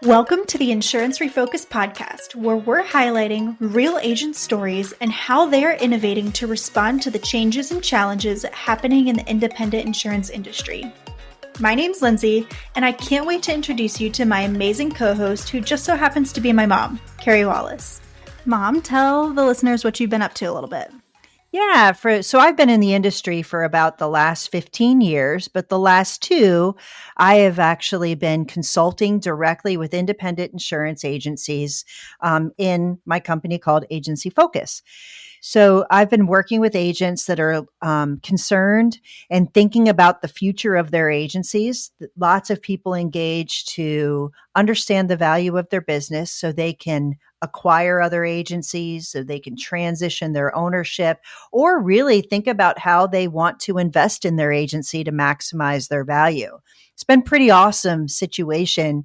Welcome to the Insurance Refocused podcast, where we're highlighting real agent stories and how they are innovating to respond to the changes and challenges happening in the independent insurance industry. My name's Lindsay, and I can't wait to introduce you to my amazing co-host who just so happens to be my mom, Carrie Wallace. Mom, tell the listeners what you've been up to a little bit. Yeah, so I've been in the industry for about the last 15 years, but the last two, I have actually been consulting directly with independent insurance agencies in my company called Agency Focus. So I've been working with agents that are concerned and thinking about the future of their agencies. Lots of people engaged to understand the value of their business so they can acquire other agencies, so they can transition their ownership, or really think about how they want to invest in their agency to maximize their value. It's been a pretty awesome situation.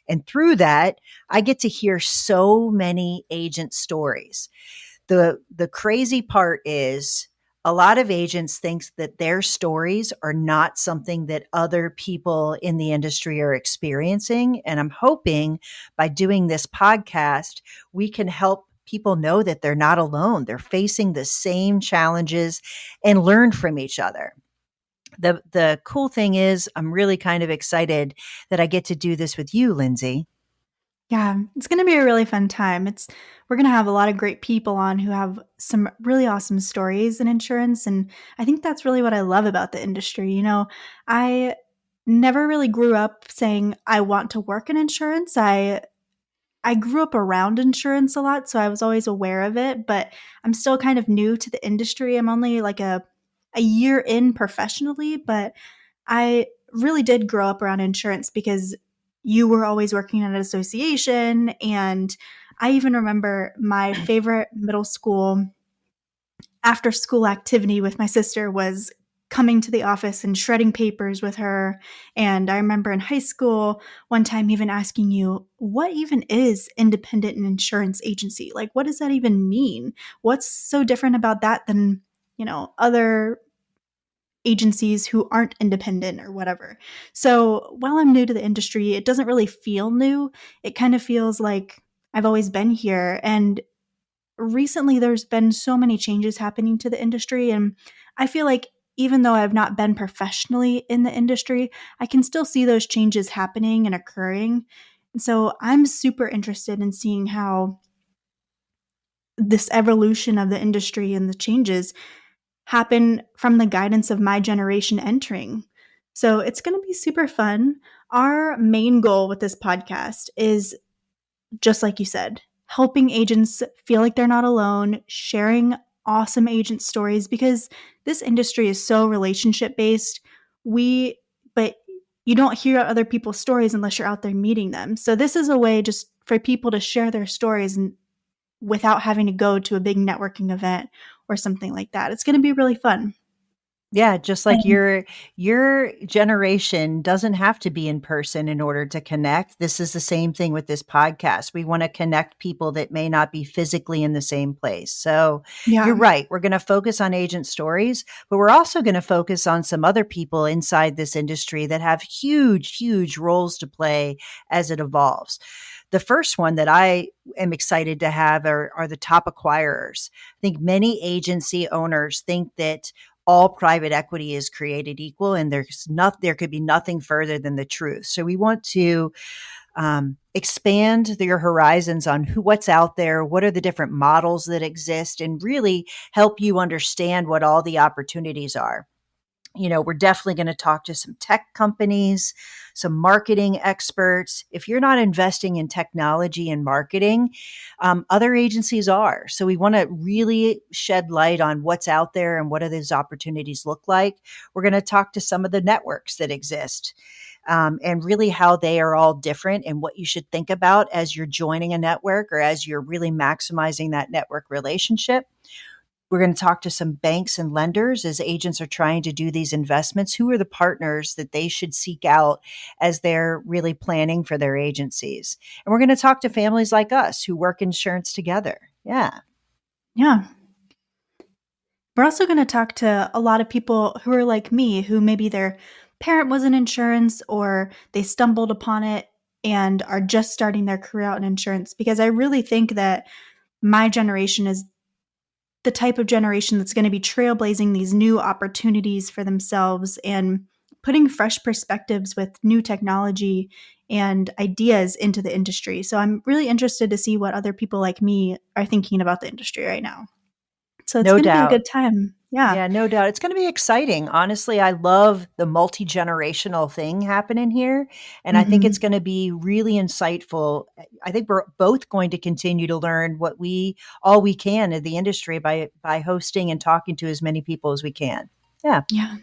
And through that, I get to hear so many agent stories. The crazy part is a lot of agents think that their stories are not something that other people in the industry are experiencing. And I'm hoping by doing this podcast, we can help people know that they're not alone. They're facing the same challenges and learn from each other. The cool thing is I'm really kind of excited that I get to do this with you, Lindsay. Yeah, it's going to be a really fun time. We're going to have a lot of great people on who have some really awesome stories in insurance, and I think that's really what I love about the industry. I never really grew up saying I want to work in insurance. I grew up around insurance a lot, so I was always aware of it, but I'm still kind of new to the industry. I'm only like a year in professionally, but I really did grow up around insurance because you were always working at an association. And I even remember my favorite middle school after school activity with my sister was coming to the office and shredding papers with her. And I remember in high school, one time even asking you, what even is independent insurance agency? Like, what does that even mean? What's so different about that than, other agencies who aren't independent or whatever. So while I'm new to the industry, it doesn't really feel new. It kind of feels like I've always been here. And recently, there's been so many changes happening to the industry. And I feel like even though I've not been professionally in the industry, I can still see those changes happening and occurring. And so I'm super interested in seeing how this evolution of the industry and the changes happen from the guidance of my generation entering. So it's going to be super fun. Our main goal with this podcast is, just like you said, helping agents feel like they're not alone, sharing awesome agent stories, because this industry is so relationship based. But you don't hear other people's stories unless you're out there meeting them. So this is a way just for people to share their stories and without having to go to a big networking event or something like that. It's going to be really fun. Yeah, just like And your generation doesn't have to be in person in order to connect. This is the same thing with this podcast. We want to connect people that may not be physically in the same place. So yeah, you're right. We're going to focus on agent stories, but we're also going to focus on some other people inside this industry that have huge, huge roles to play as it evolves. The first one that I am excited to have are the top acquirers. I think many agency owners think that all private equity is created equal, and there could be nothing further than the truth. So we want to expand your horizons on what's out there, what are the different models that exist, and really help you understand what all the opportunities are. We're definitely going to talk to some tech companies, some marketing experts. If you're not investing in technology and marketing, other agencies are. So we want to really shed light on what's out there and what do those opportunities look like. We're going to talk to some of the networks that exist. And really how they are all different and what you should think about as you're joining a network or as you're really maximizing that network relationship. We're going to talk to some banks and lenders as agents are trying to do these investments. Who are the partners that they should seek out as they're really planning for their agencies? And we're going to talk to families like us who work insurance together. Yeah. yeah. We're also going to talk to a lot of people who are like me, who maybe their parent was in insurance or they stumbled upon it and are just starting their career out in insurance, because I really think that my generation is the type of generation that's going to be trailblazing these new opportunities for themselves and putting fresh perspectives with new technology and ideas into the industry. So I'm really interested to see what other people like me are thinking about the industry right now. So it's No going to be a doubt. good time. Yeah. Yeah, no doubt. It's going to be exciting. Honestly, I love the multi-generational thing happening here, and I think it's Hmm. going to be really insightful. I think we're both going to continue to learn what we all we can in the industry by hosting and talking to as many people as we can. Yeah. Yeah.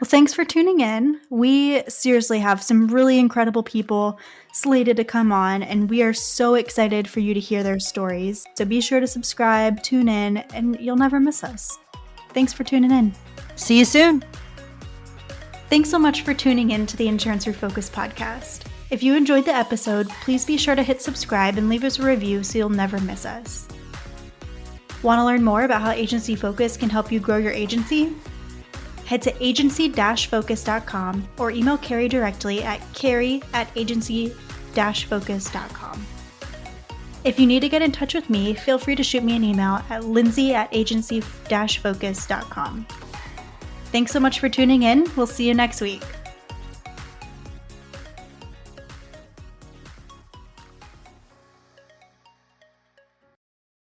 Well, thanks for tuning in. We seriously have some really incredible people slated to come on, and we are so excited for you to hear their stories. So be sure to subscribe, tune in, and you'll never miss us. Thanks for tuning in. See you soon. Thanks so much for tuning in to the Insurance Refocused podcast. If you enjoyed the episode, please be sure to hit subscribe and leave us a review so you'll never miss us. Want to learn more about how Agency Focus can help you grow your agency? Head to agency-focus.com or email Carrie directly at carrie@agency-focus.com. If you need to get in touch with me, feel free to shoot me an email at lindsay@agency-focus.com. Thanks so much for tuning in. We'll see you next week.